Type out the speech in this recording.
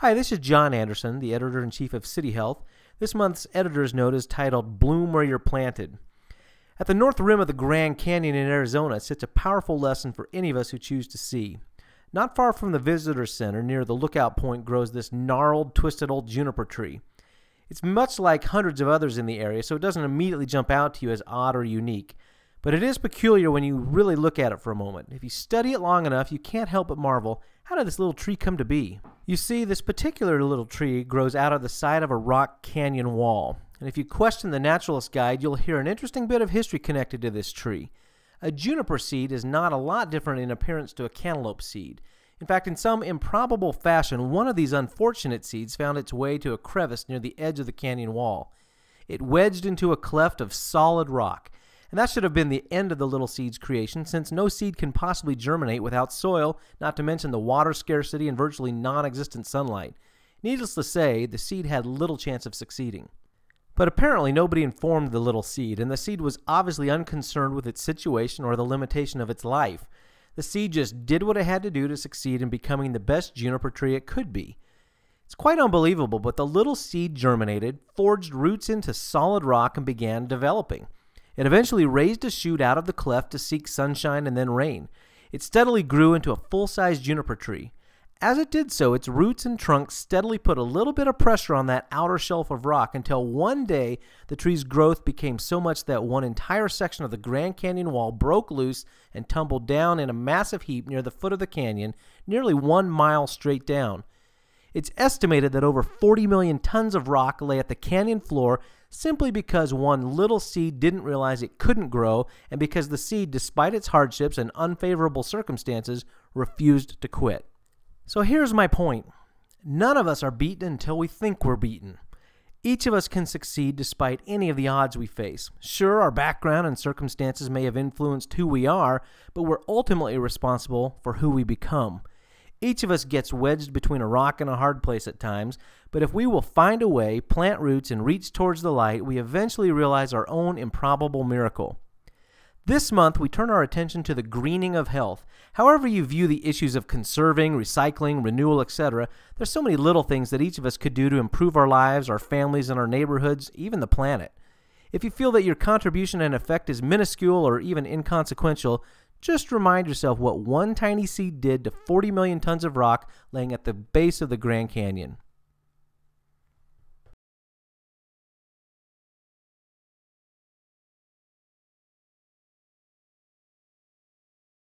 Hi, this is John Anderson, the editor-in-chief of CitiHealth. This month's editor's note is titled Bloom Where You're Planted. At the north rim of the Grand Canyon in Arizona sits a powerful lesson for any of us who choose to see. Not far from the visitor center, near the lookout point, grows this gnarled, twisted old juniper tree. It's much like hundreds of others in the area, so it doesn't immediately jump out to you as odd or unique. But it is peculiar when you really look at it for a moment. If you study it long enough, you can't help but marvel, how did this little tree come to be? You see, this particular little tree grows out of the side of a rock canyon wall. And if you question the Naturalist Guide, you'll hear an interesting bit of history connected to this tree. A juniper seed is not a lot different in appearance to a cantaloupe seed. In fact, in some improbable fashion, one of these unfortunate seeds found its way to a crevice near the edge of the canyon wall. It wedged into a cleft of solid rock. And that should have been the end of the little seed's creation, since no seed can possibly germinate without soil, not to mention the water scarcity and virtually non-existent sunlight. Needless to say, the seed had little chance of succeeding. But apparently nobody informed the little seed, and the seed was obviously unconcerned with its situation or the limitation of its life. The seed just did what it had to do to succeed in becoming the best juniper tree it could be. It's quite unbelievable, but the little seed germinated, forged roots into solid rock, and began developing. It eventually raised a shoot out of the cleft to seek sunshine and then rain. It steadily grew into a full-size juniper tree. As it did so, its roots and trunk steadily put a little bit of pressure on that outer shelf of rock until one day the tree's growth became so much that one entire section of the Grand Canyon wall broke loose and tumbled down in a massive heap near the foot of the canyon, nearly 1 mile straight down. It's estimated that over 40 million tons of rock lay at the canyon floor simply because one little seed didn't realize it couldn't grow, and because the seed, despite its hardships and unfavorable circumstances, refused to quit. So here's my point. None of us are beaten until we think we're beaten. Each of us can succeed despite any of the odds we face. Sure, our background and circumstances may have influenced who we are, but we're ultimately responsible for who we become. Each of us gets wedged between a rock and a hard place at times, but if we will find a way, plant roots, and reach towards the light, we eventually realize our own improbable miracle. This month, we turn our attention to the greening of health. However you view the issues of conserving, recycling, renewal, etc., there's so many little things that each of us could do to improve our lives, our families, and our neighborhoods, even the planet. If you feel that your contribution and effect is minuscule or even inconsequential, just remind yourself what one tiny seed did to 40 million tons of rock laying at the base of the Grand Canyon.